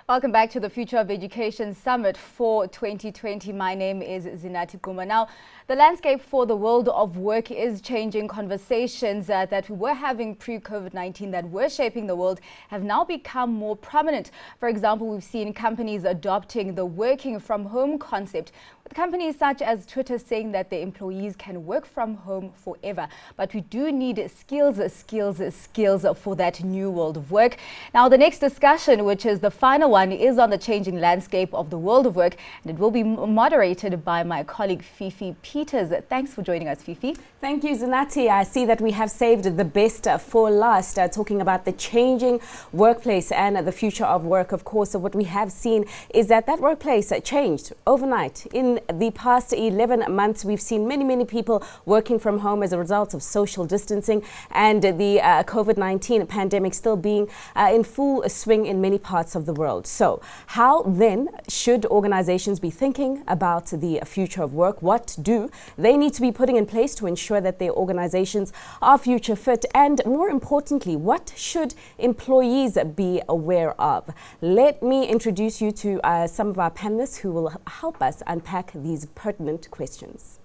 Welcome back to the Future of Education Summit for 2020. My name is Anita. Now, the landscape for the world of work is changing. Conversations that we were having pre-COVID-19 that were shaping the world have now become more prominent. For example, we've seen companies adopting the working from home concept, with companies such as Twitter saying that their employees can work from home forever. But we do need skills for that new world of work. Now, the next discussion, which is the final one, is on the changing landscape of the world of work, and it will be moderated by my colleague Fifi Peters. Thanks for joining us, Fifi. Thank you, Zanati. I see that we have saved the best for last, talking about the changing workplace and the future of work. Of course, what we have seen is that workplace changed overnight. In the past 11 months, we've seen many people working from home as a result of social distancing and the COVID-19 pandemic still being in full swing in many parts of the world. So how then should organizations be thinking about the future of work? What do they need to be putting in place to ensure that their organizations are future fit? And more importantly, what should employees be aware of? Let me introduce you to some of our panelists who will help us unpack these pertinent questions.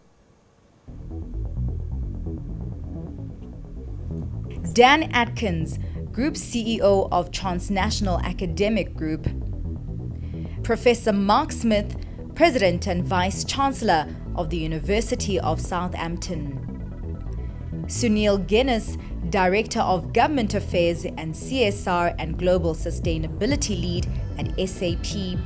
Dan Atkins, Group CEO of Transnational Academic Group. Professor Mark Smith, President and Vice Chancellor of the University of Southampton. Sunil Guinness, Director of Government Affairs and CSR and Global Sustainability Lead at SAP.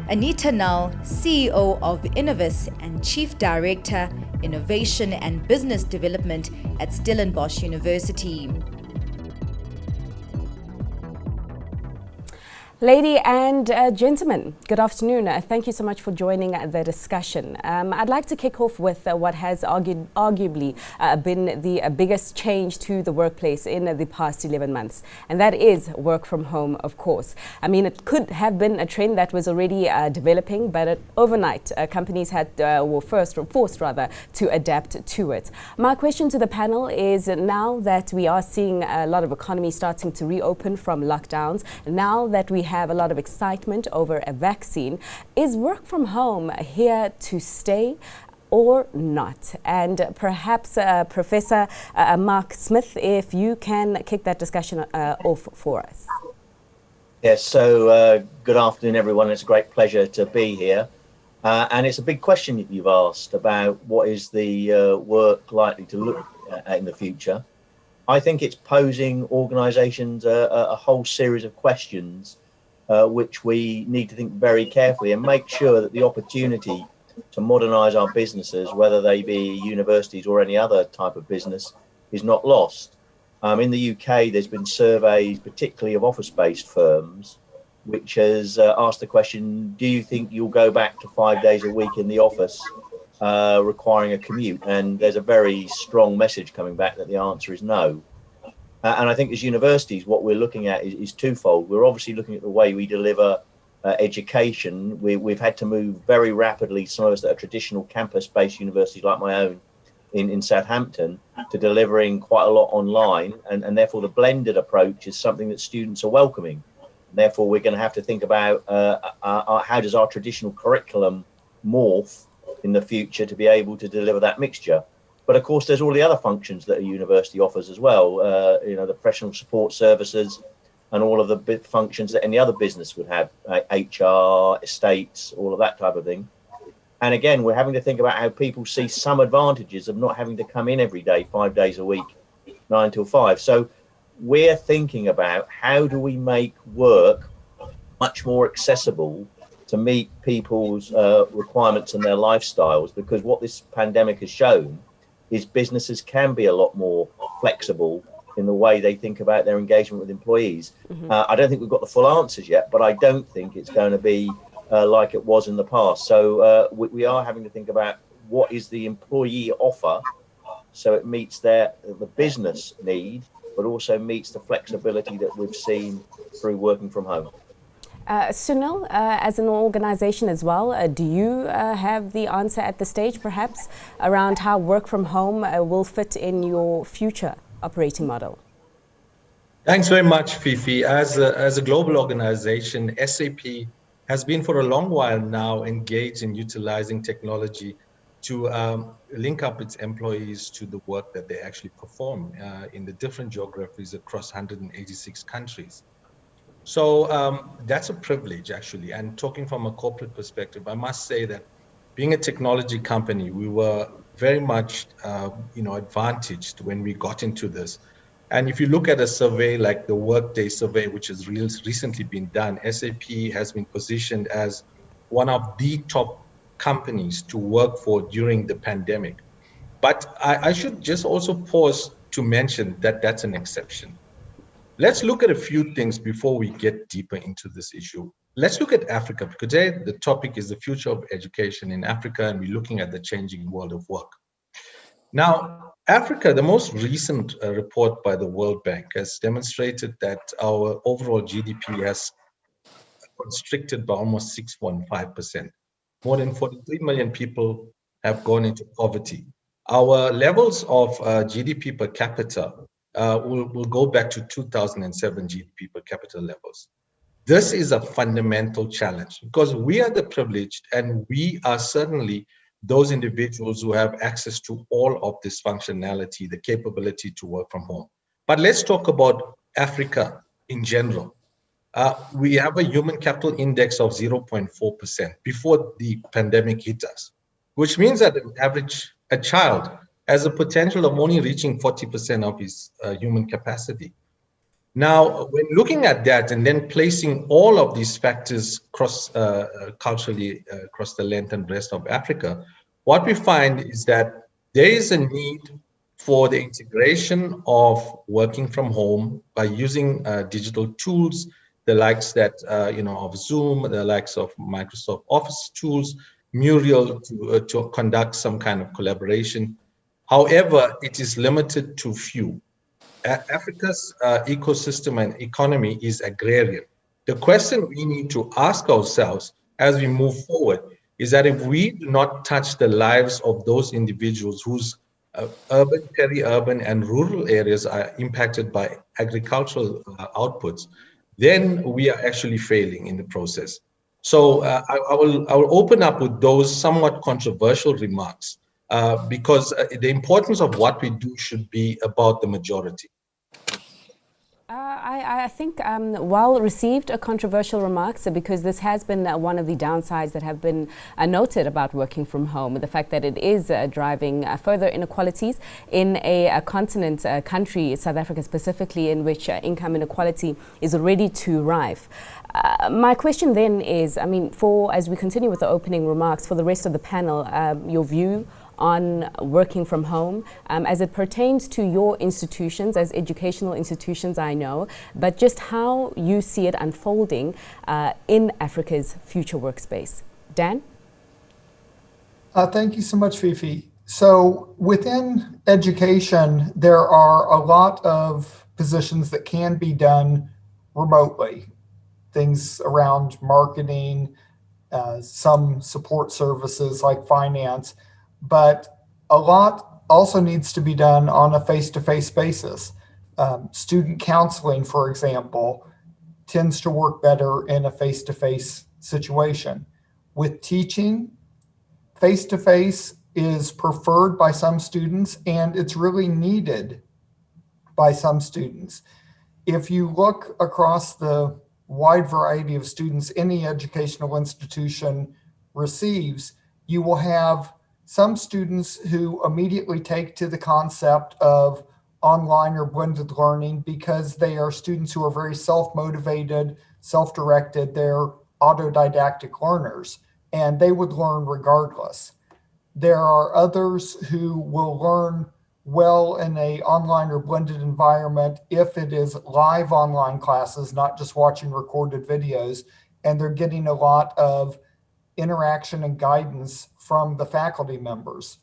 Anita Null, CEO of Innovis and Chief Director, Innovation and Business Development at Stellenbosch University. Ladies and gentlemen, good afternoon. Thank you so much for joining the discussion. I'd like to kick off with what has arguably been the biggest change to the workplace in the past 11 months, and that is work from home, of course. I mean, it could have been a trend that was already developing, but overnight, companies were forced to adapt to it. My question to the panel is, now that we are seeing a lot of economies starting to reopen from lockdowns, now that we have a lot of excitement over a vaccine, is work from home here to stay or not? And perhaps Professor Mark Smith, if you can kick that discussion off for us. Yes, so good afternoon, everyone. It's a great pleasure to be here. And it's a big question that you've asked about what is the work likely to look at in the future. I think it's posing organisations a whole series of questions which we need to think very carefully and make sure that the opportunity to modernise our businesses, whether they be universities or any other type of business, is not lost. In the UK, there's been surveys, particularly of office-based firms, which has asked the question, do you think you'll go back to 5 days a week in the office requiring a commute? And there's a very strong message coming back that the answer is no. And I think as universities, what we're looking at is twofold. We're obviously looking at the way we deliver education. We've had to move very rapidly, some of us that are traditional campus-based universities like my own in Southampton, to delivering quite a lot online. And therefore, the blended approach is something that students are welcoming. Therefore, we're going to have to think about how does our traditional curriculum morph in the future to be able to deliver that mixture. But of course, there's all the other functions that a university offers as well, the professional support services and all of the functions that any other business would have, HR, estates, all of that type of thing. And again, we're having to think about how people see some advantages of not having to come in every day, 5 days a week, 9 till 5. So we're thinking about how do we make work much more accessible to meet people's requirements and their lifestyles, because what this pandemic has shown is businesses can be a lot more flexible in the way they think about their engagement with employees. I don't think we've got the full answers yet, but I don't think it's going to be like it was in the past. So we are having to think about what is the employee offer so it meets the business need, but also meets the flexibility that we've seen through working from home. Sunil, as an organization as well, do you have the answer at the stage, perhaps, around how work from home will fit in your future operating model? Thanks very much, Fifi. As a global organization, SAP has been for a long while now engaged in utilizing technology to link up its employees to the work that they actually perform in the different geographies across 186 countries. So that's a privilege, actually. And talking from a corporate perspective, I must say that being a technology company, we were very much, advantaged when we got into this. And if you look at a survey like the Workday survey, which has recently been done, SAP has been positioned as one of the top companies to work for during the pandemic. But I should just also pause to mention that that's an exception. Let's look at a few things before we get deeper into this issue. Let's look at Africa, because today the topic is the future of education in Africa, and we're looking at the changing world of work. Now, Africa, the most recent report by the World Bank has demonstrated that our overall GDP has constricted by almost 6.5%. More than 43 million people have gone into poverty. Our levels of GDP per capita will go back to 2007 GDP per capita levels. This is a fundamental challenge because we are the privileged, and we are certainly those individuals who have access to all of this functionality, the capability to work from home. But let's talk about Africa in general. We have a human capital index of 0.4% before the pandemic hit us, which means that an average, a child has a potential of only reaching 40% of his human capacity. Now, when looking at that and then placing all of these factors cross culturally across the length and breadth of Africa, what we find is that there is a need for the integration of working from home by using digital tools, the likes that of Zoom, the likes of Microsoft Office tools, Muriel to conduct some kind of collaboration. However, it is limited to few. Africa's ecosystem and economy is agrarian. The question we need to ask ourselves as we move forward is that if we do not touch the lives of those individuals whose urban, peri-urban, and rural areas are impacted by agricultural outputs, then we are actually failing in the process. So I will open up with those somewhat controversial remarks because the importance of what we do should be about the majority. I think well received controversial remarks because this has been one of the downsides that have been noted about working from home, the fact that it is driving further inequalities in a continent, country, South Africa specifically, in which income inequality is already too rife. My question then is, as we continue with the opening remarks, for the rest of the panel, your view on working from home as it pertains to your institutions, as educational institutions, I know, but just how you see it unfolding in Africa's future workspace. Dan? Thank you so much, Fifi. So within education, there are a lot of positions that can be done remotely. Things around marketing, some support services like finance, but a lot also needs to be done on a face-to-face basis. Student counseling, for example, tends to work better in a face-to-face situation. With teaching, face-to-face is preferred by some students, and it's really needed by some students. If you look across the wide variety of students any educational institution receives, you will have some students who immediately take to the concept of online or blended learning because they are students who are very self-motivated, self-directed, they're autodidactic learners, and they would learn regardless. There are others who will learn well in a online or blended environment if it is live online classes, not just watching recorded videos, and they're getting a lot of interaction and guidance from the faculty members.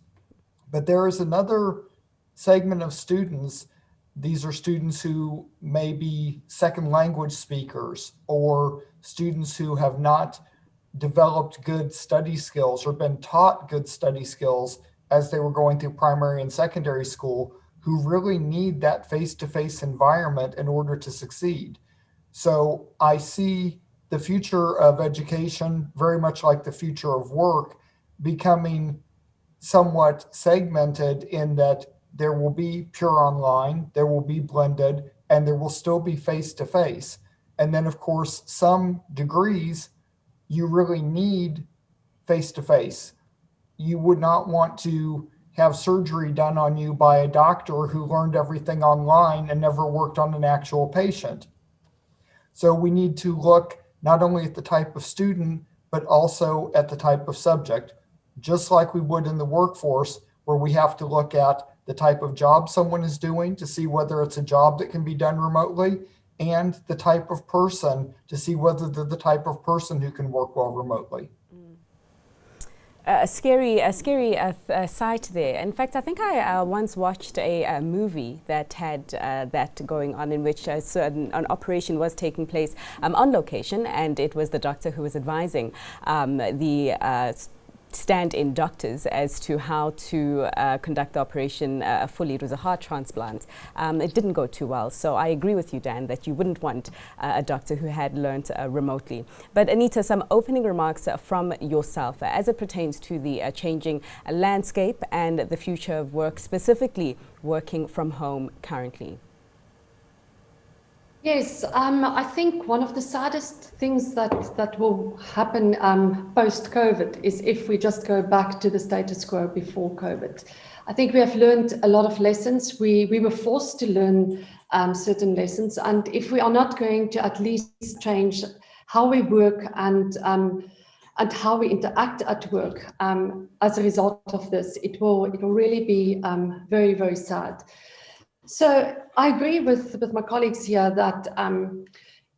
But there is another segment of students. These are students who may be second language speakers or students who have not developed good study skills or been taught good study skills as they were going through primary and secondary school, who really need that face-to-face environment in order to succeed. So I see the future of education very much like the future of work, becoming somewhat segmented in that there will be pure online, there will be blended, and there will still be face-to-face. And then, of course, some degrees you really need face-to-face. You would not want to have surgery done on you by a doctor who learned everything online and never worked on an actual patient. So we need to look not only at the type of student, but also at the type of subject, just like we would in the workforce, where we have to look at the type of job someone is doing to see whether it's a job that can be done remotely, and the type of person to see whether they're the type of person who can work well remotely. A scary sight there. In fact, I think I once watched a movie that had that going on, in which an operation was taking place on location, and it was the doctor who was advising the stand-in doctors as to how to conduct the operation fully. It was a heart transplant. It didn't go too well. So I agree with you, Dan, that you wouldn't want a doctor who had learned remotely. But Anita, some opening remarks from yourself as it pertains to the changing landscape and the future of work, specifically working from home currently. Yes, I think one of the saddest things that will happen post-COVID is if we just go back to the status quo before COVID. I think we have learned a lot of lessons. We were forced to learn certain lessons, and if we are not going to at least change how we work and how we interact at work as a result of this, it will really be very, very sad. So I agree with my colleagues here that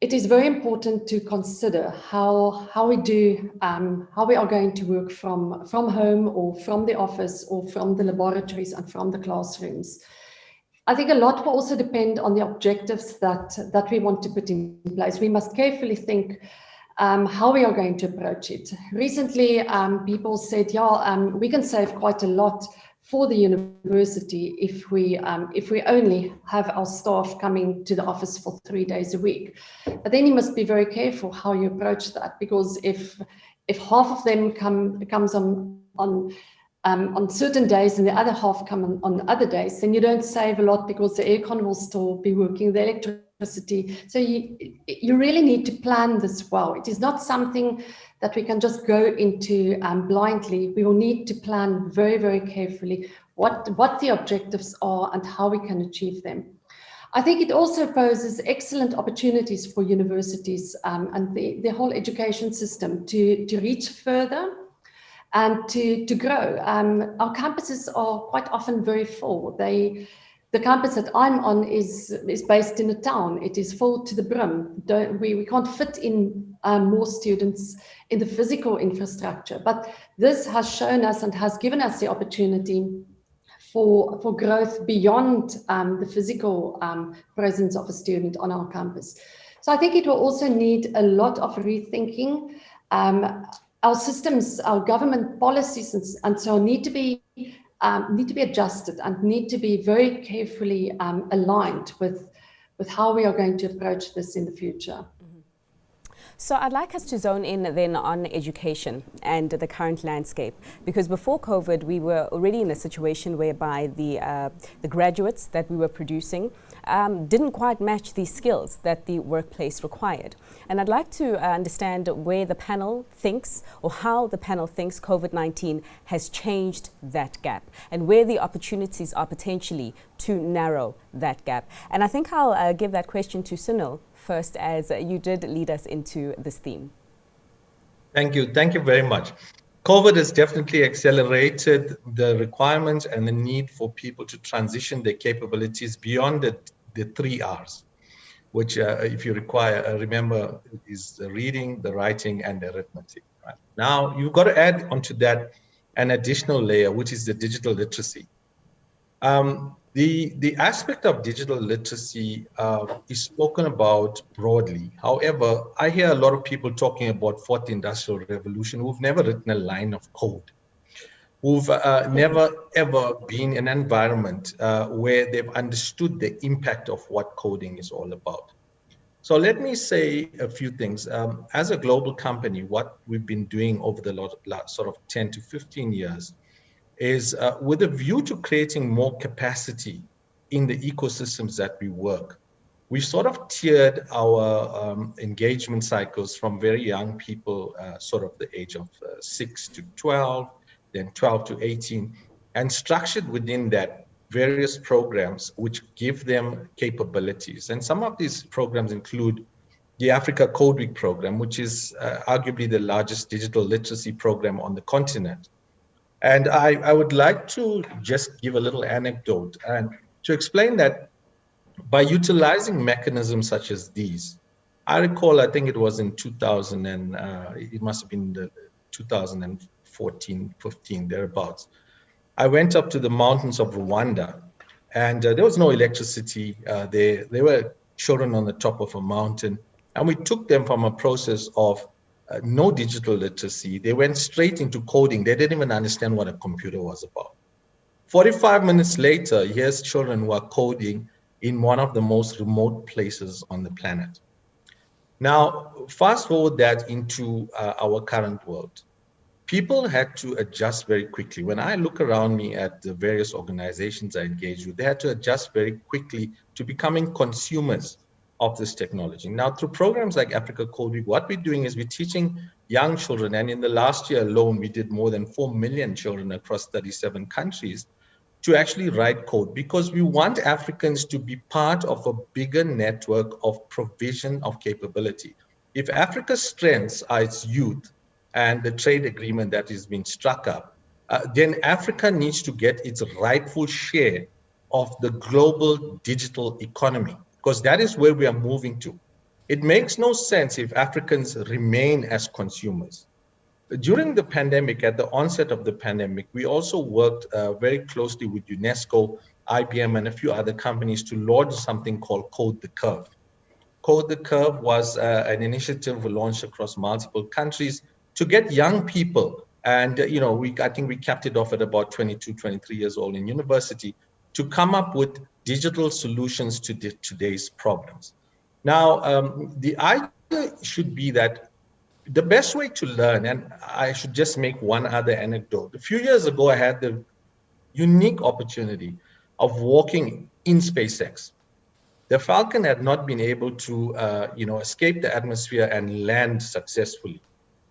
it is very important to consider how we are going to work from home or from the office or from the laboratories and from the classrooms. I think a lot will also depend on the objectives that we want to put in place. We must carefully think how we are going to approach it. Recently, people said, we can save quite a lot for the university if we only have our staff coming to the office for 3 days a week. But then you must be very careful how you approach that, because if half of them comes on certain days and the other half come on other days, then you don't save a lot, because the aircon will still be working, the electricity. So you really need to plan this well. It is not something that we can just go into blindly. We will need to plan very, very carefully what the objectives are and how we can achieve them. I think it also poses excellent opportunities for universities and the whole education system to reach further and to grow. Our campuses are quite often very full. The campus that I'm on is based in a town. It is full to the brim. We can't fit in more students in the physical infrastructure, but this has shown us and has given us the opportunity for growth beyond the physical presence of a student on our campus. So I think it will also need a lot of rethinking. Our systems, our government policies and so on need to be adjusted and need to be very carefully aligned with how we are going to approach this in the future. So I'd like us to zone in then on education and the current landscape, because before COVID, we were already in a situation whereby the graduates that we were producing didn't quite match the skills that the workplace required. And I'd like to understand where the panel thinks, or how the panel thinks COVID-19 has changed that gap, and where the opportunities are potentially to narrow that gap. And I think I'll give that question to Sunil first, as you did lead us into this theme. Thank you very much. COVID has definitely accelerated the requirements and the need for people to transition their capabilities beyond the 3 R's, which if you remember, is the reading, the writing, and the arithmetic. Right? Now, you've got to add onto that an additional layer, which is the digital literacy. The aspect of digital literacy is spoken about broadly. However, I hear a lot of people talking about fourth industrial revolution who've never written a line of code. who've never ever been in an environment where they've understood the impact of what coding is all about. So let me say a few things. As a global company, what we've been doing over the last sort of 10 to 15 years is with a view to creating more capacity in the ecosystems that we work. We sort of tiered our engagement cycles from very young people, sort of the age of 6 to 12, then 12 to 18, and structured within that various programs which give them capabilities. And some of these programs include the Africa Code Week program, which is arguably the largest digital literacy program on the continent. And I would like to just give a little anecdote and to explain that by utilizing mechanisms such as these. I recall, I think it was in 2000 and it must have been the 2014, 15, thereabouts. I went up to the mountains of Rwanda and there was no electricity there. There were children on the top of a mountain, and we took them from a process of no digital literacy. They went straight into coding. They didn't even understand what a computer was about. 45 minutes later, here's children who are coding in one of the most remote places on the planet. Now, fast forward that into our current world. People had to adjust very quickly. When I look around me at the various organizations I engage with, they had to adjust very quickly to becoming consumers of this technology. Now, through programs like Africa Code Week, what we're doing is we're teaching young children, and in the last year alone, we did more than 4 million children across 37 countries to actually write code, because we want Africans to be part of a bigger network of provision of capability. If Africa's strengths are its youth and the trade agreement that is being struck up, then Africa needs to get its rightful share of the global digital economy, because that is where we are moving to. It makes no sense if Africans remain as consumers. During the pandemic, at the onset of the pandemic, we also worked very closely with UNESCO, IBM, and a few other companies to launch something called Code the Curve. Code the Curve was an initiative launched across multiple countries to get young people, and I think we capped it off at about 22, 23 years old in university, to come up with digital solutions to today's problems. Now, the idea should be that the best way to learn, and I should just make one other anecdote. A few years ago, I had the unique opportunity of walking in SpaceX. The Falcon had not been able to, escape the atmosphere and land successfully.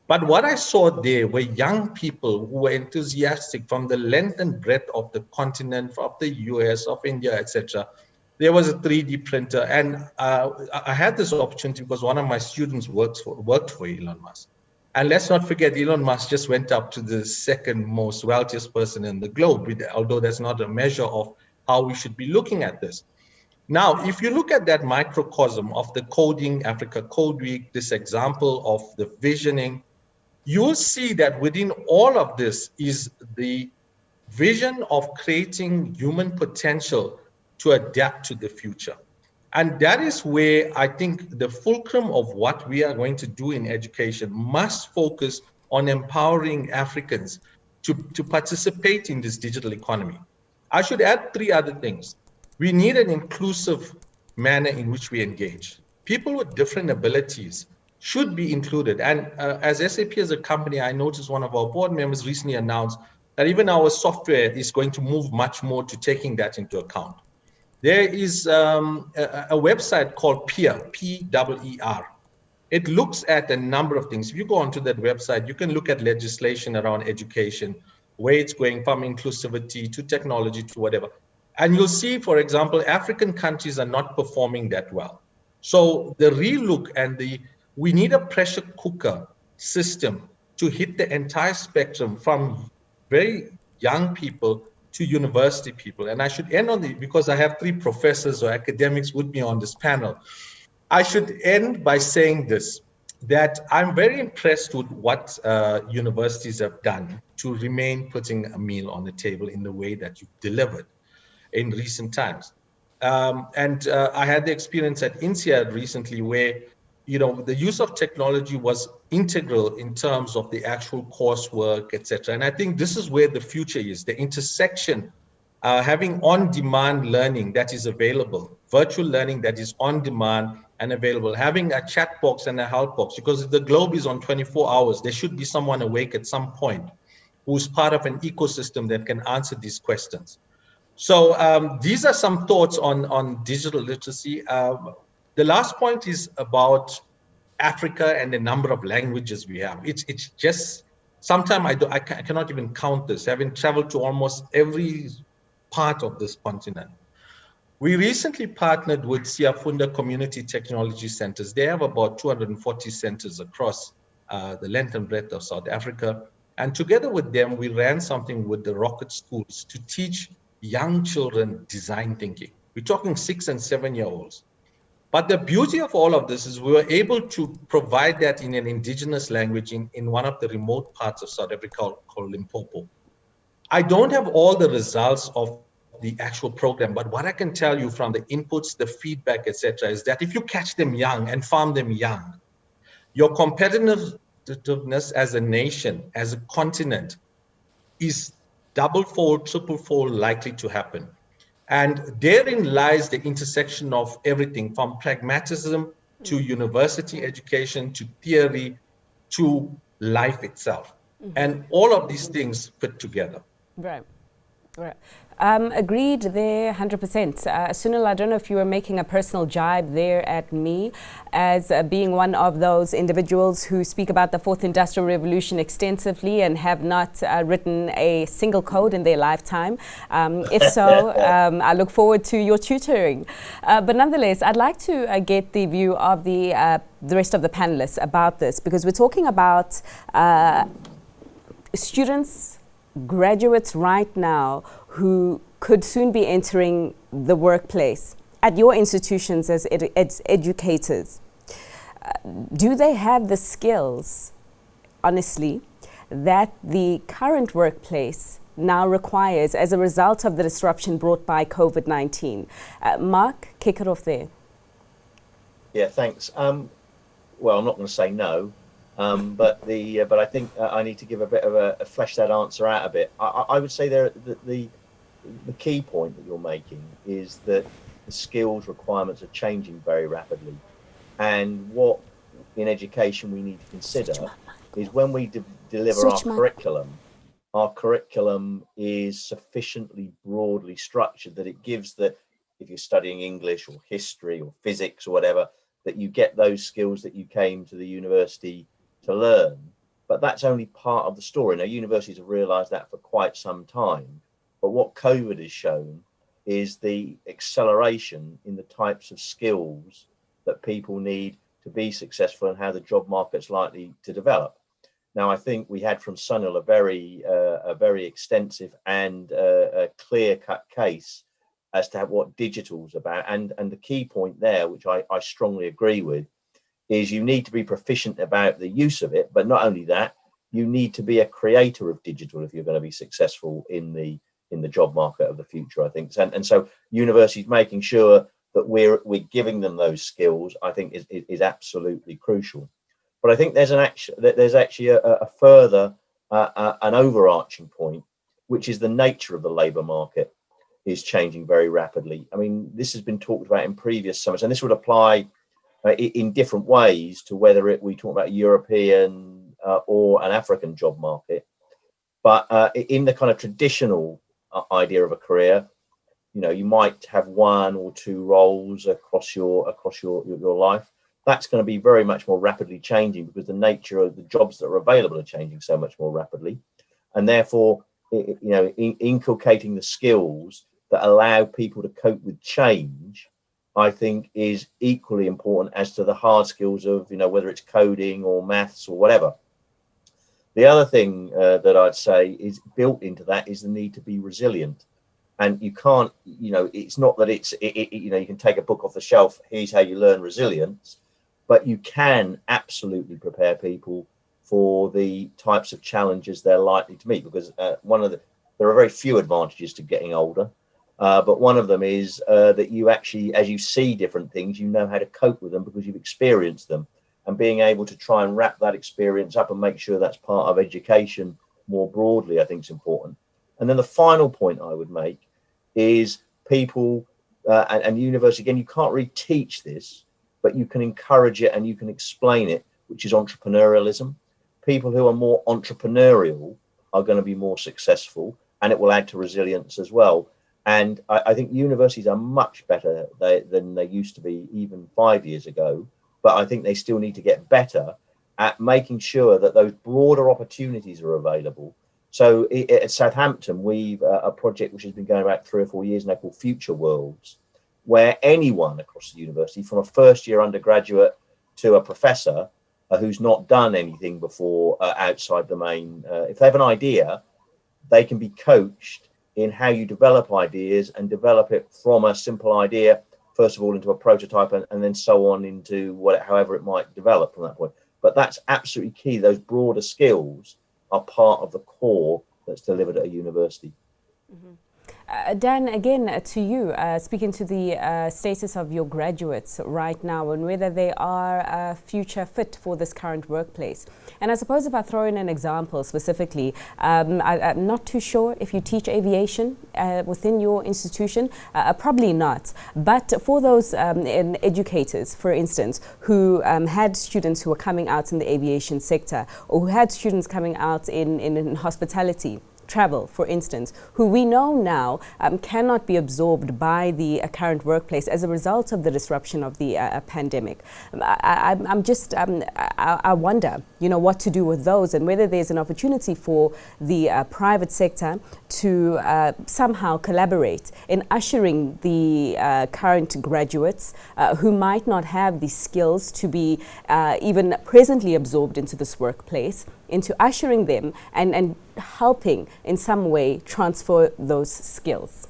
But what I saw there were young people who were enthusiastic from the length and breadth of the continent, of the US, of India, etc. There was a 3D printer, and I had this opportunity because one of my students worked for Elon Musk. And let's not forget, Elon Musk just went up to the second most wealthiest person in the globe, although that's not a measure of how we should be looking at this. Now, if you look at that microcosm of the coding, Africa Code Week, this example of the visioning, you'll see that within all of this is the vision of creating human potential to adapt to the future. And that is where I think the fulcrum of what we are going to do in education must focus on empowering Africans to participate in this digital economy. I should add 3 other things. We need an inclusive manner in which we engage. People with different abilities should be included. And as SAP as a company, I noticed one of our board members recently announced that even our software is going to move much more to taking that into account. There is a website called PEER, P-E-E-R. It looks at a number of things. If you go onto that website, you can look at legislation around education, where it's going from inclusivity to technology to whatever. And you'll see, for example, African countries are not performing that well. So the relook and we need a pressure cooker system to hit the entire spectrum from very young people to university people. And I should end on because I have 3 professors or academics with me on this panel. I should end by saying this, that I'm very impressed with what universities have done to remain putting a meal on the table in the way that you've delivered in recent times. I had the experience at INSEAD recently where, the use of technology was integral in terms of the actual coursework, etc. And I think this is where the future is, the intersection, having on-demand learning that is available, virtual learning that is on demand and available, having a chat box and a help box, because if the globe is on 24 hours, there should be someone awake at some point who's part of an ecosystem that can answer these questions. So these are some thoughts on digital literacy. The last point is about Africa and the number of languages we have. It's just, sometimes I cannot even count this, having traveled to almost every part of this continent. We recently partnered with Siafunda Community Technology Centers. They have about 240 centers across the length and breadth of South Africa. And together with them, we ran something with the Rocket Schools to teach young children design thinking. We're talking 6 and 7-year-olds. But the beauty of all of this is we were able to provide that in an indigenous language in one of the remote parts of South Africa called Limpopo. I don't have all the results of the actual program, but what I can tell you from the inputs, the feedback, etc., is that if you catch them young and farm them young, your competitiveness as a nation, as a continent, is double-fold, triple-fold likely to happen. And therein lies the intersection of everything from pragmatism to university education, to theory, to life itself. And all of these things fit together. Right. Right. Agreed there 100%. Sunil, I don't know if you were making a personal jibe there at me as being one of those individuals who speak about the fourth industrial revolution extensively and have not written a single code in their lifetime. If so, I look forward to your tutoring. But nonetheless, I'd like to get the view of the rest of the panelists about this, because we're talking about students, graduates right now who could soon be entering the workplace at your institutions as educators. Do they have the skills, honestly, that the current workplace now requires as a result of the disruption brought by COVID-19? Mark, kick it off there. Yeah, thanks. Well, I'm not going to say no. But I think I need to give a bit of a flesh that answer out a bit. I would say the key point that you're making is that the skills requirements are changing very rapidly, and what in education we need to consider is when we deliver our curriculum is sufficiently broadly structured that it gives that if you're studying English or history or physics or whatever, that you get those skills that you came to the university to learn. But that's only part of the story. Now, universities have realized that for quite some time. But what COVID has shown is the acceleration in the types of skills that people need to be successful and how the job market's likely to develop. Now, I think we had from Sunil a very extensive and a clear-cut case as to what digital's about. And the key point there, which I strongly agree with, is you need to be proficient about the use of it. But not only that, you need to be a creator of digital if you're going to be successful in the job market of the future, I think. And so universities making sure that we're giving them those skills, I think is absolutely crucial. But I think there's actually a further an overarching point, which is the nature of the labour market is changing very rapidly. I mean, this has been talked about in previous summits, and this would apply in different ways to whether we talk about European or an African job market. But in the kind of traditional idea of a career, you might have one or two roles across your life. That's going to be very much more rapidly changing because the nature of the jobs that are available are changing so much more rapidly, and therefore, inculcating the skills that allow people to cope with change, I think, is equally important as to the hard skills of whether it's coding or maths or whatever. The other thing that I'd say is built into that is the need to be resilient. And you can't, it's not that you can take a book off the shelf, here's how you learn resilience, but you can absolutely prepare people for the types of challenges they're likely to meet, because there are very few advantages to getting older. But one of them is that you actually, as you see different things, you know how to cope with them because you've experienced them. and being able to try and wrap that experience up and make sure that's part of education more broadly, I think is important. And then the final point I would make is people and university, again, you can't really teach this, but you can encourage it and you can explain it, which is entrepreneurialism. People who are more entrepreneurial are going to be more successful, and it will add to resilience as well. And I think universities are much better than they used to be even 5 years ago, but I think they still need to get better at making sure that those broader opportunities are available. So at Southampton, we've a project which has been going about 3 or 4 years now called Future Worlds, where anyone across the university, from a first-year undergraduate to a professor who's not done anything before outside the main, if they have an idea, they can be coached in how you develop ideas and develop it from a simple idea, first of all, into a prototype and then so on into however it might develop from that point. But that's absolutely key. Those broader skills are part of the core that's delivered at a university. Mm-hmm. Dan, again to you, speaking to the status of your graduates right now and whether they are future fit for this current workplace. And I suppose if I throw in an example specifically, I'm not too sure if you teach aviation within your institution, probably not. But for those educators, for instance, who had students who were coming out in the aviation sector, or who had students coming out in hospitality, travel, for instance, who we know now cannot be absorbed by the current workplace as a result of the disruption of the pandemic. I wonder, what to do with those and whether there's an opportunity for the private sector to somehow collaborate in ushering the current graduates who might not have the skills to be even presently absorbed into this workplace, into ushering them and helping in some way transfer those skills.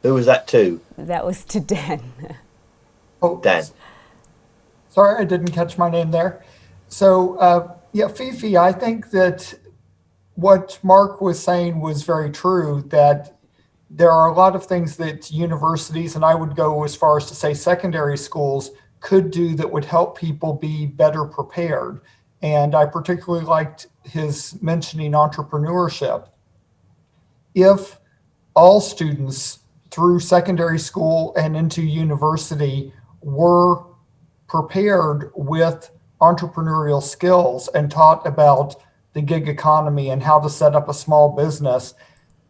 Who was that to? That was to Dan. Oh, Dan. Sorry, I didn't catch my name there. So, Fifi, I think that what Mark was saying was very true, that there are a lot of things that universities, and I would go as far as to say secondary schools, could do that would help people be better prepared. And I particularly liked his mentioning entrepreneurship. If all students through secondary school and into university were prepared with entrepreneurial skills and taught about the gig economy and how to set up a small business,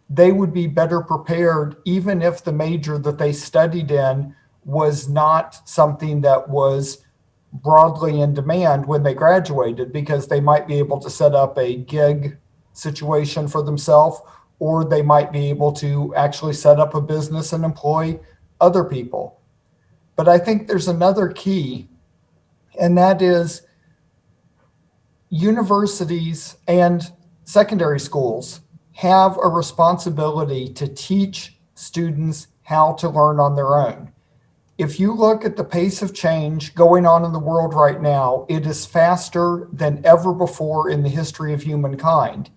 they would be better prepared even if the major that they studied in was not something that was broadly in demand when they graduated, because they might be able to set up a gig situation for themselves, or they might be able to actually set up a business and employ other people. But I think there's another key, and that is universities and secondary schools have a responsibility to teach students how to learn on their own. If you look at the pace of change going on in the world right now, it is faster than ever before in the history of humankind.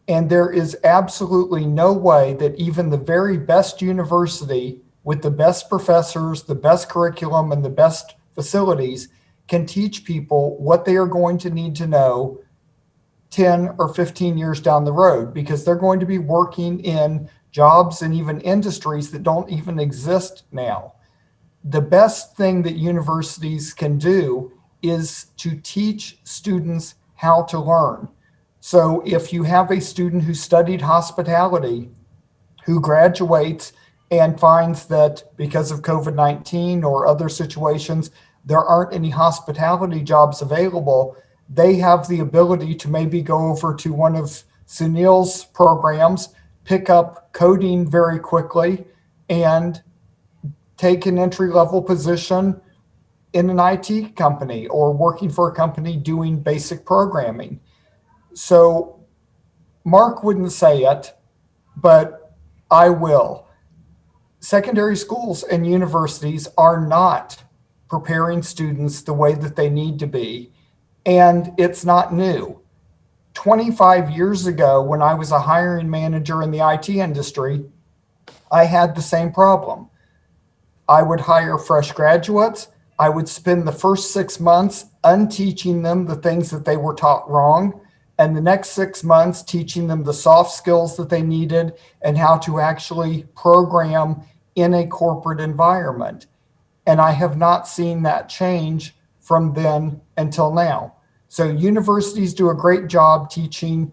And there is absolutely no way that even the very best university with the best professors, the best curriculum, and the best facilities can teach people what they are going to need to know 10 or 15 years down the road, because they're going to be working in jobs and even industries that don't even exist now. The best thing that universities can do is to teach students how to learn. So if you have a student who studied hospitality, who graduates and finds that because of COVID-19 or other situations, there aren't any hospitality jobs available, they have the ability to maybe go over to one of Sunil's programs, pick up coding very quickly, and take an entry-level position in an IT company or working for a company doing basic programming. So Mark wouldn't say it, but I will. Secondary schools and universities are not preparing students the way that they need to be, and it's not new. 25 years ago, when I was a hiring manager in the IT industry, I had the same problem. I would hire fresh graduates. I would spend the first 6 months unteaching them the things that they were taught wrong, and the next 6 months teaching them the soft skills that they needed and how to actually program in a corporate environment. And I have not seen that change from then until now. So universities do a great job teaching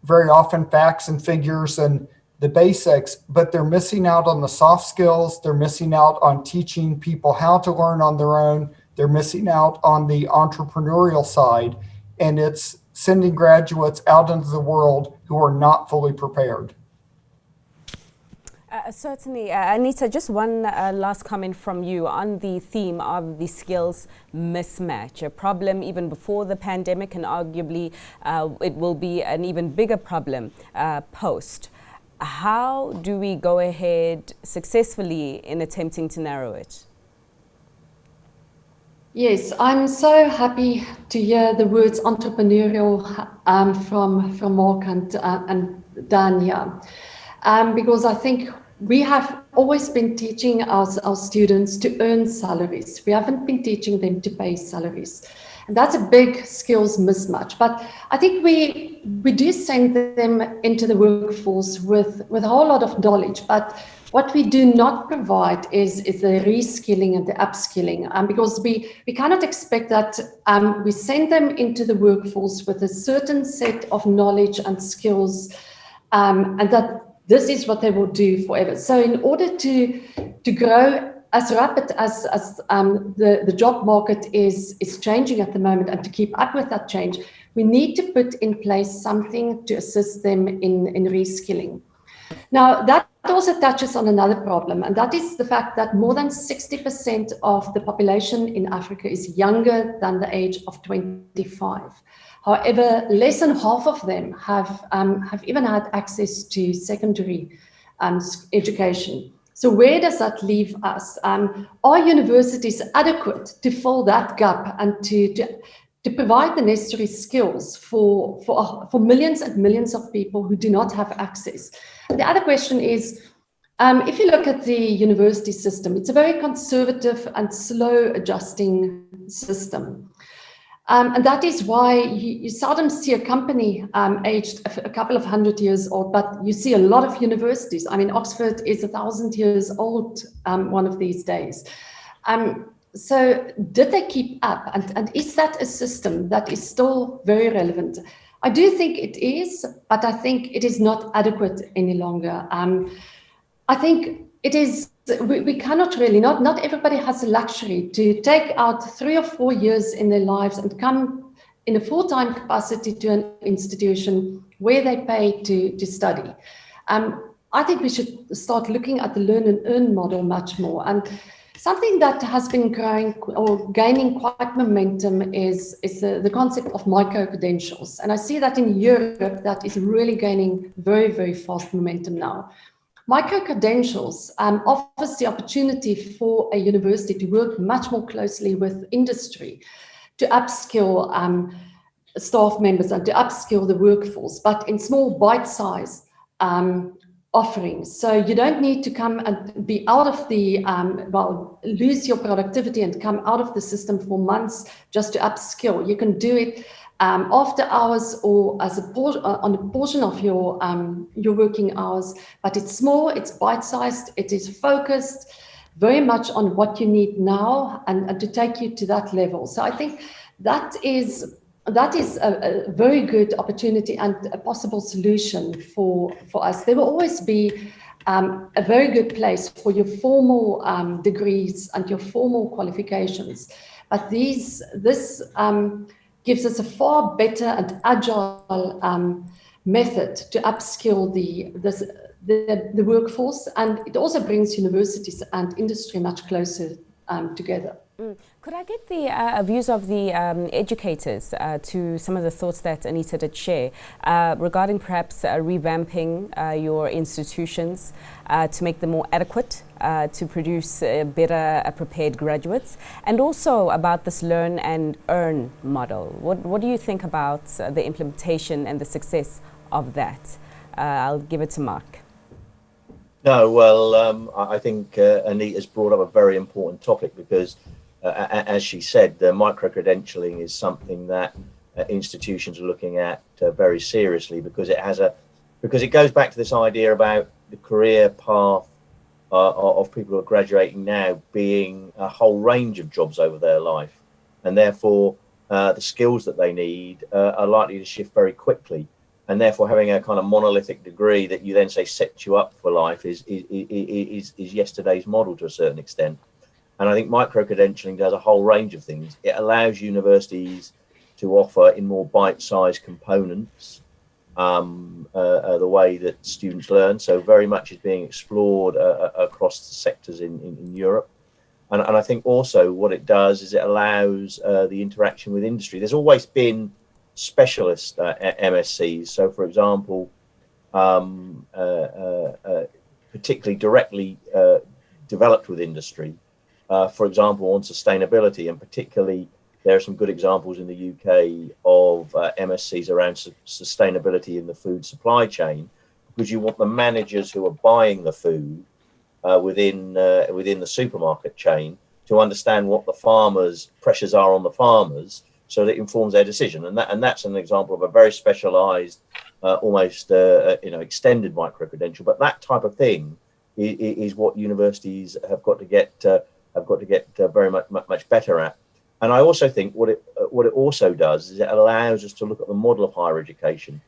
very often facts and figures and the basics, but they're missing out on the soft skills. They're missing out on teaching people how to learn on their own. They're missing out on the entrepreneurial side. And it's sending graduates out into the world who are not fully prepared. Certainly. Anita, just one last comment from you on the theme of the skills mismatch, a problem even before the pandemic, and arguably it will be an even bigger problem post. How do we go ahead successfully in attempting to narrow it? Yes, I'm so happy to hear the words entrepreneurial from Mark and Dan here, because I think we have always been teaching our students to earn salaries. We haven't been teaching them to pay salaries. And that's a big skills mismatch. But I think we do send them into the workforce with a whole lot of knowledge. But what we do not provide is the reskilling and the upskilling, because we cannot expect that we send them into the workforce with a certain set of knowledge and skills, and that this is what they will do forever. So in order to grow as rapid as the job market is changing at the moment, and to keep up with that change, we need to put in place something to assist them in reskilling. Now, that also touches on another problem, and that is the fact that more than 60% of the population in Africa is younger than the age of 25. However, less than half of them have even had access to secondary education. So where does that leave us? Are universities adequate to fill that gap and to provide the necessary skills for millions and millions of people who do not have access? And the other question is, if you look at the university system, it's a very conservative and slow adjusting system. And that is why you seldom see a company aged a couple of 100 years old, but you see a lot of universities. I mean, Oxford is 1,000 years old one of these days. So did they keep up? And is that a system that is still very relevant? I do think it is, but I think it is not adequate any longer. I think it is, we cannot really, not everybody has the luxury to take out 3 or 4 years in their lives and come in a full-time capacity to an institution where they pay to study. I think we should start looking at the learn and earn model much more. And something that has been growing or gaining quite momentum is the concept of micro-credentials. And I see that in Europe, that is really gaining very, very fast momentum now. Micro-credentials offers the opportunity for a university to work much more closely with industry, to upskill staff members and to upskill the workforce, but in small bite-sized offerings. So you don't need to come and be out of the, lose your productivity and come out of the system for months just to upskill. You can do it after hours or as on a portion of your working hours, but it's small, it's bite-sized, it is focused very much on what you need now and to take you to that level. So I think that is a very good opportunity and a possible solution for us. There will always be a very good place for your formal degrees and your formal qualifications, but this gives us a far better and agile method to upskill the workforce, and it also brings universities and industry much closer together. Could I get the views of the educators to some of the thoughts that Anita did share regarding perhaps revamping your institutions to make them more adequate to produce better prepared graduates, and also about this learn and earn model? What do you think about the implementation and the success of that? I'll give it to Mark. No, well, I think Anita's brought up a very important topic because, as she said, the micro-credentialing is something that institutions are looking at very seriously because it goes back to this idea about the career path of people who are graduating now being a whole range of jobs over their life, and therefore the skills that they need are likely to shift very quickly. And therefore, having a kind of monolithic degree that you then say sets you up for life is yesterday's model to a certain extent. And I think micro-credentialing does a whole range of things. It allows universities to offer in more bite-sized components the way that students learn. So very much is being explored across the sectors in Europe. And I think also what it does is it allows the interaction with industry. There's always been specialist MSCs. So, for example, particularly directly developed with industry, for example, on sustainability, and particularly there are some good examples in the UK of MSCs around sustainability in the food supply chain, because you want the managers who are buying the food within the supermarket chain to understand what the farmers' pressures are on the farmers, so that it informs their decision. And that's an example of a very specialized, almost extended micro-credential. But that type of thing is what universities have got to get very much better at. And I also think what it also does is it allows us to look at the model of higher education,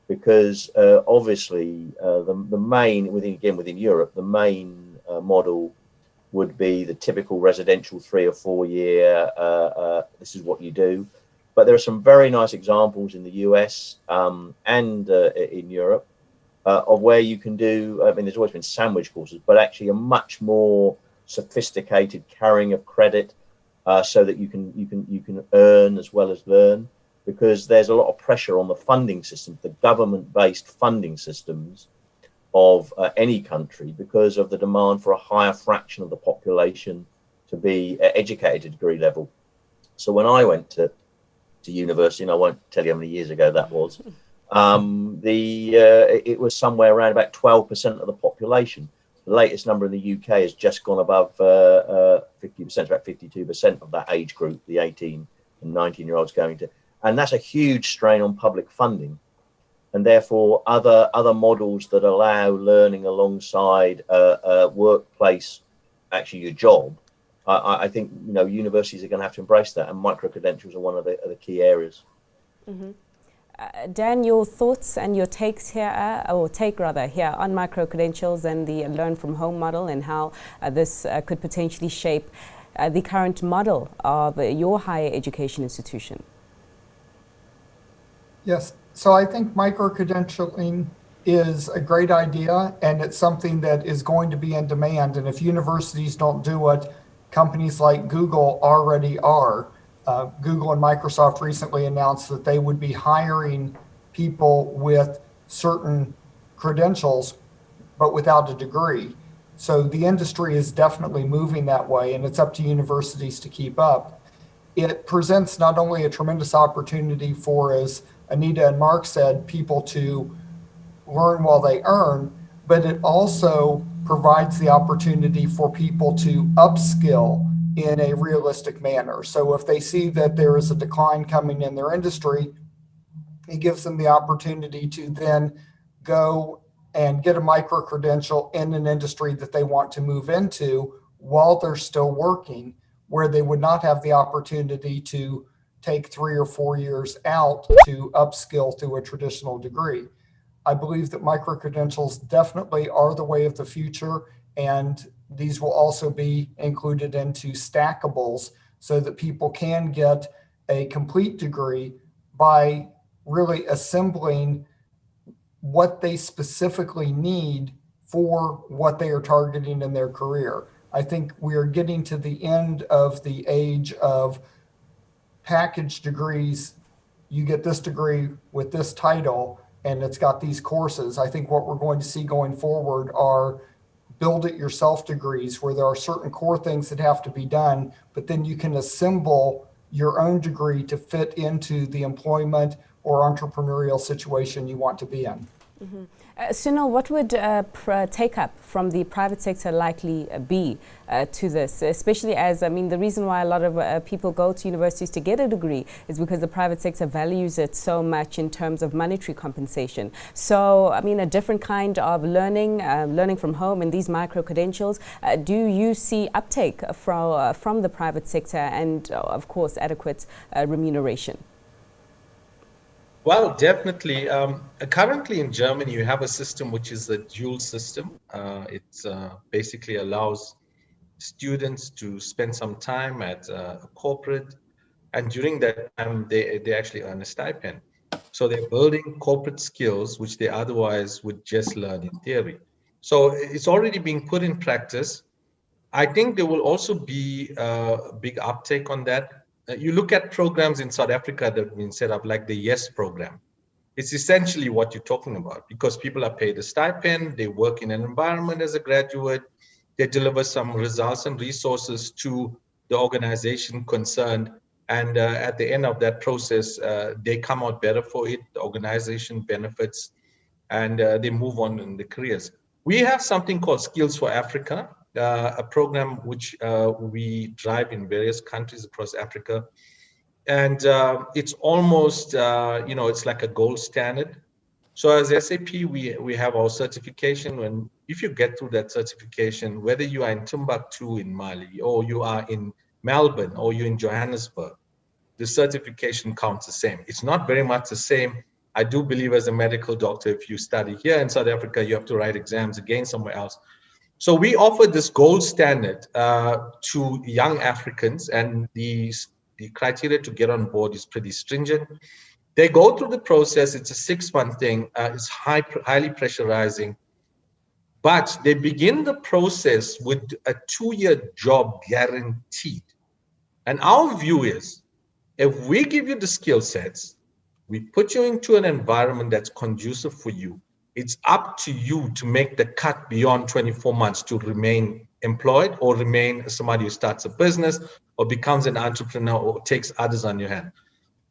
because obviously the main within Europe, the main model would be the typical residential 3 or 4 year. This is what you do. But there are some very nice examples in the US and in Europe of where you can do. I mean, there's always been sandwich courses, but actually a much more sophisticated carrying of credit, so that you can earn as well as learn, because there's a lot of pressure on the funding system, the government-based funding systems of any country, because of the demand for a higher fraction of the population to be educated at degree level. So when I went to university, and I won't tell you how many years ago that was, it was somewhere around about 12% of the population. The latest number in the UK has just gone above 50%, about 52% of that age group, the 18 and 19-year-olds going to, and that's a huge strain on public funding. And therefore, other models that allow learning alongside workplace, actually your job, I think universities are going to have to embrace that, and micro-credentials are one of the key areas. Mm-hmm. Dan, your thoughts and your takes here, or take rather, here on micro-credentials and the learn from home model, and how this could potentially shape the current model of your higher education institution. Yes. So I think micro-credentialing is a great idea, and it's something that is going to be in demand. And if universities don't do it, companies like Google already are. Google and Microsoft recently announced that they would be hiring people with certain credentials, but without a degree. So the industry is definitely moving that way, and it's up to universities to keep up. It presents not only a tremendous opportunity for, as Anita and Mark said, people to learn while they earn, but it also provides the opportunity for people to upskill in a realistic manner. So if they see that there is a decline coming in their industry, it gives them the opportunity to then go and get a micro-credential in an industry that they want to move into while they're still working, where they would not have the opportunity to take 3 or 4 years out to upskill through a traditional degree. I believe that micro-credentials definitely are the way of the future, and these will also be included into stackables so that people can get a complete degree by really assembling what they specifically need for what they are targeting in their career. I think we are getting to the end of the age of package degrees. You get this degree with this title, and it's got these courses. I think what we're going to see going forward are build it yourself degrees, where there are certain core things that have to be done, but then you can assemble your own degree to fit into the employment or entrepreneurial situation you want to be in. Sunil, what would take up from the private sector likely be to this, especially as, I mean, the reason why a lot of people go to universities to get a degree is because the private sector values it so much in terms of monetary compensation. So, I mean, a different kind of learning, learning from home and these micro-credentials, do you see uptake from the private sector and, of course, adequate remuneration? Well, definitely. Currently in Germany, you have a system which is a dual system. It basically allows students to spend some time at a corporate, and during that time, they actually earn a stipend. So they're building corporate skills, which they otherwise would just learn in theory. So it's already being put in practice. I think there will also be a big uptake on that. You look at programs in South Africa that have been set up, like the YES program. It's essentially what you're talking about, because people are paid a stipend, they work in an environment as a graduate, they deliver some results and resources to the organization concerned. And at the end of that process, they come out better for it, the organization benefits, and they move on in their careers. We have something called Skills for Africa, a program which we drive in various countries across Africa. And it's almost, it's like a gold standard. So as SAP, we have our certification. And if you get through that certification, whether you are in Timbuktu in Mali, or you are in Melbourne, or you're in Johannesburg, the certification counts the same. It's not very much the same. I do believe as a medical doctor, if you study here in South Africa, you have to write exams again somewhere else. So we offer this gold standard to young Africans, and the criteria to get on board is pretty stringent. They go through the process. It's a 6-month thing. It's highly pressurizing, but they begin the process with a 2-year job guaranteed. And our view is, if we give you the skill sets, we put you into an environment that's conducive for you, it's up to you to make the cut beyond 24 months to remain employed, or remain somebody who starts a business or becomes an entrepreneur or takes others on your hand.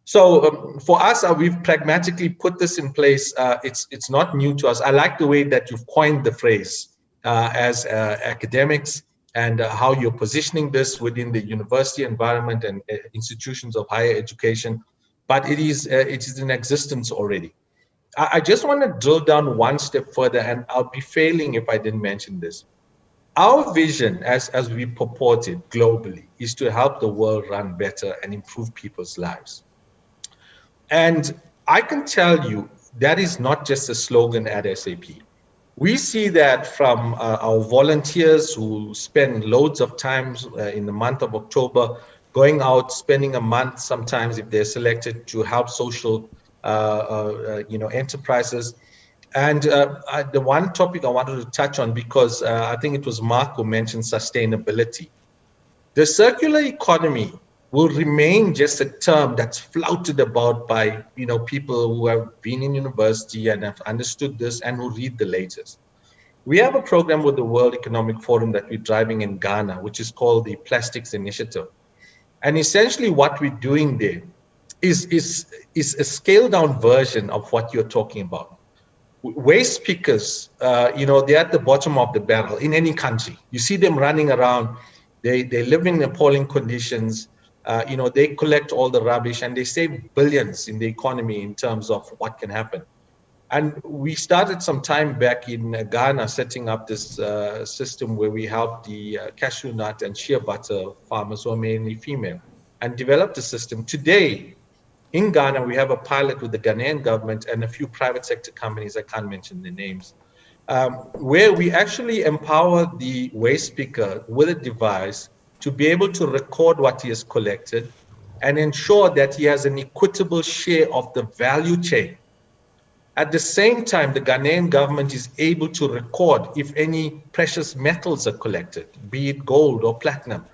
So for us, we've pragmatically put this in place. It's not new to us. I like the way that you've coined the phrase as academics, and how you're positioning this within the university environment and institutions of higher education. But it is in existence already. I just want to drill down one step further, and I'll be failing if I didn't mention this. Our vision, as we purported globally, is to help the world run better and improve people's lives. And I can tell you that is not just a slogan at SAP. We see that from our volunteers who spend loads of time in the month of October, going out, spending a month sometimes if they're selected to help social enterprises. And the one topic I wanted to touch on, because I think it was Mark who mentioned sustainability. The circular economy will remain just a term that's flouted about by people who have been in university and have understood this and who read the latest. We have a program with the World Economic Forum that we're driving in Ghana, which is called the Plastics Initiative. And essentially what we're doing there is a scaled down version of what you're talking about. Waste pickers, they're at the bottom of the barrel in any country. You see them running around. They live in appalling conditions. They collect all the rubbish, and they save billions in the economy in terms of what can happen. And we started some time back in Ghana setting up this system where we helped the cashew nut and shea butter farmers, who are mainly female, and developed a system. Today, in Ghana, we have a pilot with the Ghanaian government and a few private sector companies, I can't mention the names, where we actually empower the waste picker with a device to be able to record what he has collected and ensure that he has an equitable share of the value chain. At the same time, the Ghanaian government is able to record if any precious metals are collected, be it gold or platinum.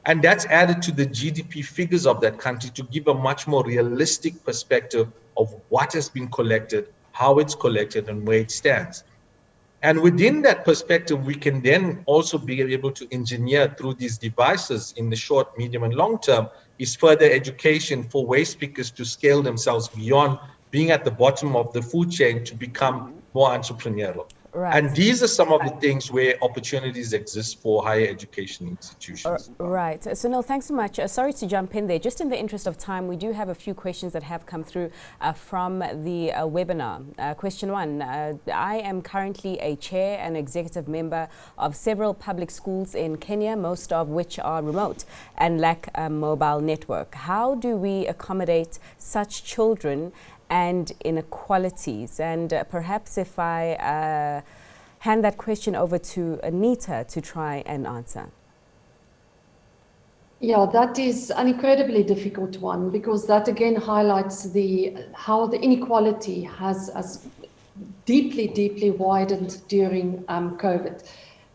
And that's added to the GDP figures of that country to give a much more realistic perspective of what has been collected, how it's collected, and where it stands. And within that perspective, we can then also be able to engineer through these devices in the short, medium, and long term is further education for waste pickers to scale themselves beyond being at the bottom of the food chain to become more entrepreneurial. Right. And these are some of the things where opportunities exist for higher education institutions. Right. So, Sunil, thanks so much. Sorry to jump in there. Just in the interest of time, we do have a few questions that have come through from the webinar. Question one, I am currently a chair and executive member of several public schools in Kenya, most of which are remote and lack a mobile network. How do we accommodate such children and inequalities? And perhaps if I hand that question over to Anita to try and answer. Yeah, that is an incredibly difficult one, because that again highlights how the inequality has deeply widened during COVID,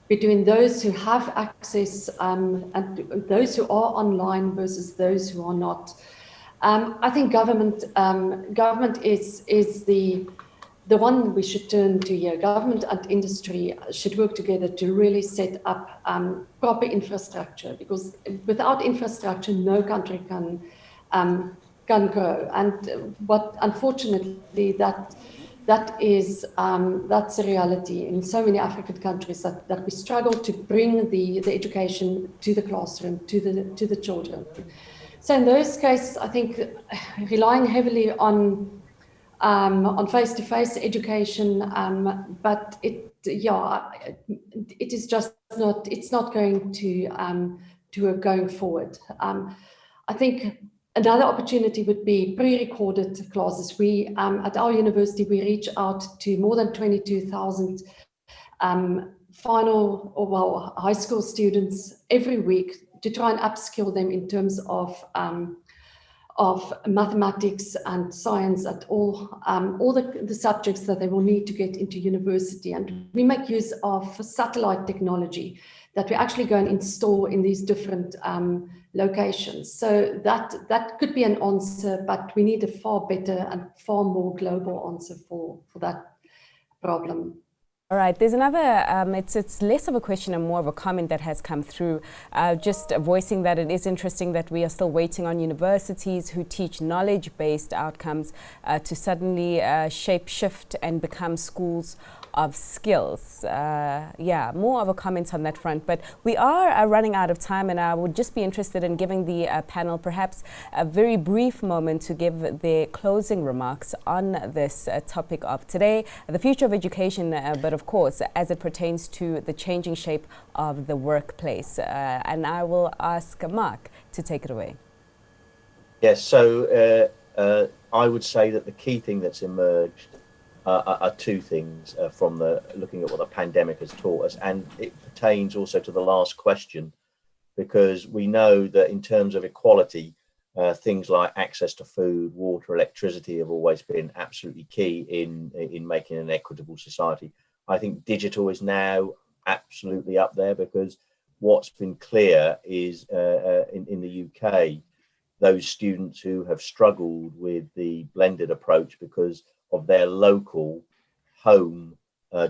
between those who have access and those who are online versus those who are not. I think government is the one we should turn to here. Government and industry should work together to really set up proper infrastructure, because without infrastructure, no country can grow. And what unfortunately that's a reality in so many African countries, that we struggle to bring the education to the classroom, to the children. So in those cases, I think relying heavily on face-to-face education, but it is just not. It's not going to work going forward. I think another opportunity would be pre-recorded classes. We at our university, we reach out to more than 22,000 high school students every week to try and upskill them in terms of mathematics and science, at all the subjects that they will need to get into university. And we make use of satellite technology that we actually go and install in these different locations. So that could be an answer, but we need a far better and far more global answer for that problem. All right, there's another, it's less of a question and more of a comment that has come through, just voicing that it is interesting that we are still waiting on universities who teach knowledge-based outcomes to suddenly shape-shift and become schools of skills. Yeah, more of a comment on that front, but we are running out of time, and I would just be interested in giving the panel perhaps a very brief moment to give their closing remarks on this topic of today, the future of education, but of course, as it pertains to the changing shape of the workplace. And I will ask Mark to take it away. Yes, so I would say that the key thing that's emerged are two things from looking at what the pandemic has taught us, and it pertains also to the last question, because we know that in terms of equality, things like access to food, water, electricity have always been absolutely key in making an equitable society. I think digital is now absolutely up there, because what's been clear is in the UK, those students who have struggled with the blended approach because of their local home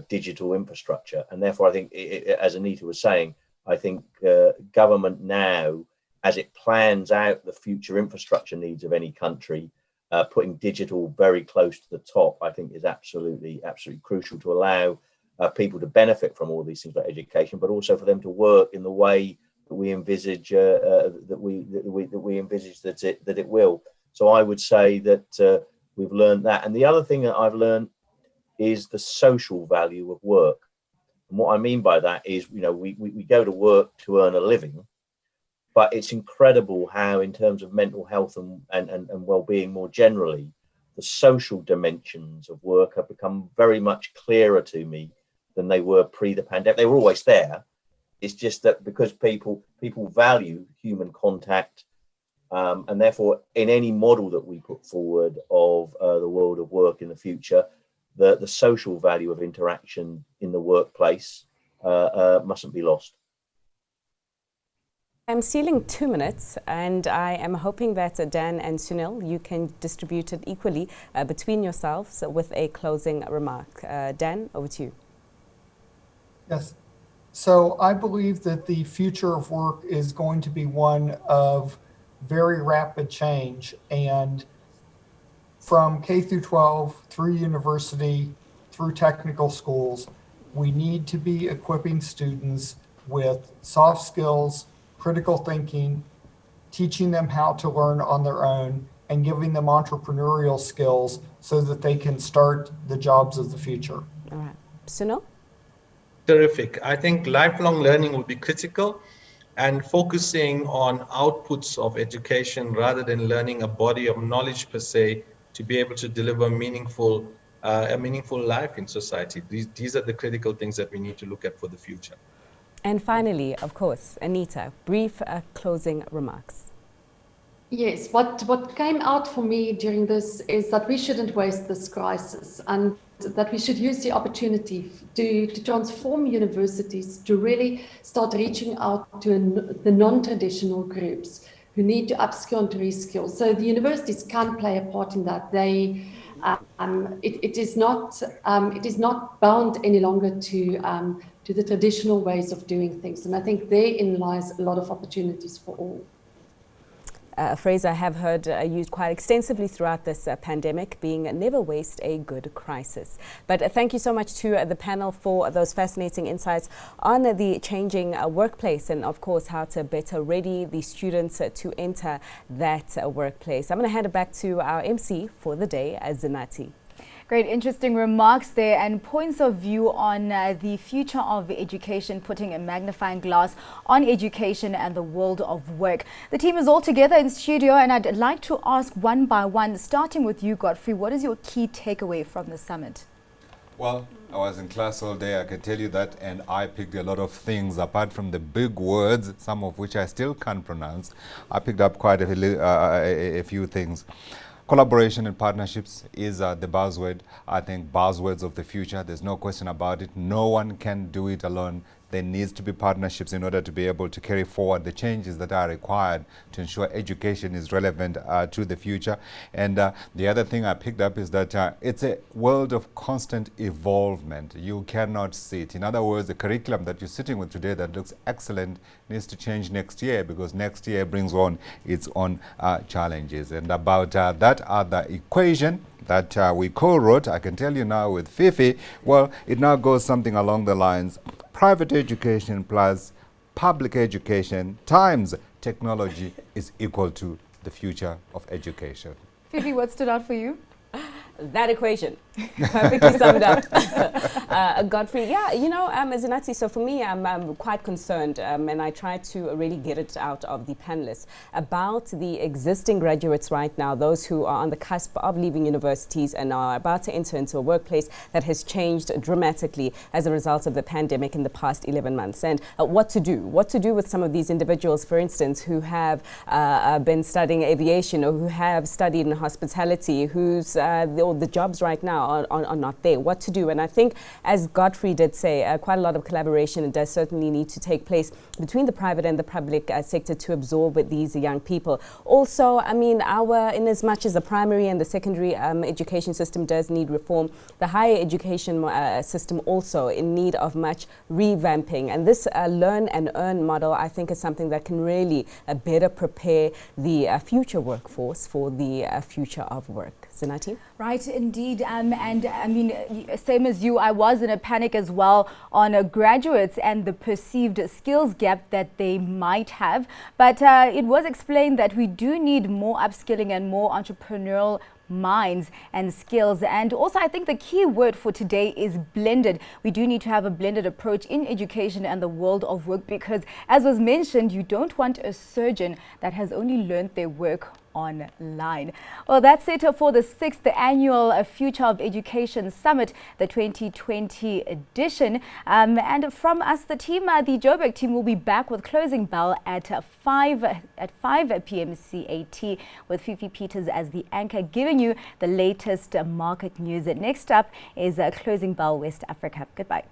digital infrastructure. And therefore, I think, as Anita was saying, I think government now, as it plans out the future infrastructure needs of any country, putting digital very close to the top, I think is absolutely crucial to allow people to benefit from all these things like education, but also for them to work in the way that we envisage that we envisage that it will. So I would say that we've learned that. And the other thing that I've learned is the social value of work. And what I mean by that is, we go to work to earn a living, but it's incredible how, in terms of mental health and well-being more generally, the social dimensions of work have become very much clearer to me than they were pre the pandemic. They were always there. It's just that because people value human contact, and therefore, in any model that we put forward of the world of work in the future, the social value of interaction in the workplace mustn't be lost. I'm stealing 2 minutes, and I am hoping that Dan and Sunil, you can distribute it equally between yourselves with a closing remark. Dan, over to you. Yes. So I believe that the future of work is going to be one of very rapid change, and from K through 12 through university, through technical schools, we need to be equipping students with soft skills, critical thinking, teaching them how to learn on their own, and giving them entrepreneurial skills so that they can start the jobs of the future. All right. Sunil? Terrific. I think lifelong learning will be critical, and focusing on outputs of education rather than learning a body of knowledge per se to be able to deliver a meaningful life in society. These are the critical things that we need to look at for the future. And finally, of course, Anita, brief closing remarks. Yes, what came out for me during this is that we shouldn't waste this crisis, and that we should use the opportunity to transform universities to really start reaching out to the non-traditional groups who need to upskill and to reskill. So the universities can play a part in that. It is not bound any longer to the traditional ways of doing things, and I think therein lies a lot of opportunities for all. A phrase I have heard used quite extensively throughout this pandemic, being never waste a good crisis. But thank you so much to the panel for those fascinating insights on the changing workplace and, of course, how to better ready the students to enter that workplace. I'm going to hand it back to our MC for the day, Zinati. Great, interesting remarks there and points of view on the future of education, putting a magnifying glass on education and the world of work. The team is all together in studio, and I'd like to ask one by one, starting with you, Godfrey, what is your key takeaway from the summit? Well, I was in class all day, I can tell you that, and I picked a lot of things apart from the big words, some of which I still can't pronounce. I picked up quite a few things. Collaboration and partnerships is the buzzword. I think buzzwords of the future. There's no question about it. No one can do it alone. There needs to be partnerships in order to be able to carry forward the changes that are required to ensure education is relevant to the future. And the other thing I picked up is that it's a world of constant evolvement. You cannot sit. In other words, the curriculum that you're sitting with today that looks excellent needs to change next year, because next year brings on its own challenges. And about that other equation that we co-wrote, I can tell you now with Fifi, well, it now goes something along the lines: private education plus public education times technology is equal to the future of education. Fifi, what stood out for you? That equation, perfectly summed up. Godfrey, yeah, you know, Zinati, so for me, I'm quite concerned, and I try to really get it out of the panelists about the existing graduates right now, those who are on the cusp of leaving universities and are about to enter into a workplace that has changed dramatically as a result of the pandemic in the past 11 months. And what to do with some of these individuals, for instance, who have been studying aviation or who have studied in hospitality, whose the jobs right now are not there. What to do? And I think, as Godfrey did say, quite a lot of collaboration does certainly need to take place between the private and the public sector to absorb these young people. Also, I mean, in as much as the primary and the secondary education system does need reform, the higher education system also in need of much revamping. And this learn and earn model, I think, is something that can really better prepare the future workforce for the future of work. Zinati? Right, indeed. And I mean, same as you, I was in a panic as well on graduates and the perceived skills gap that they might have. But it was explained that we do need more upskilling and more entrepreneurial minds and skills. And also, I think the key word for today is blended. We do need to have a blended approach in education and the world of work, because, as was mentioned, you don't want a surgeon that has only learned their work online. Well, that's it for the 6th annual Future of Education Summit, the 2020 edition. And from us, the team, the Joburg team, will be back with closing bell at 5 p.m. CAT, with Fifi Peters as the anchor, giving you the latest market news. Next up is closing bell West Africa. Goodbye.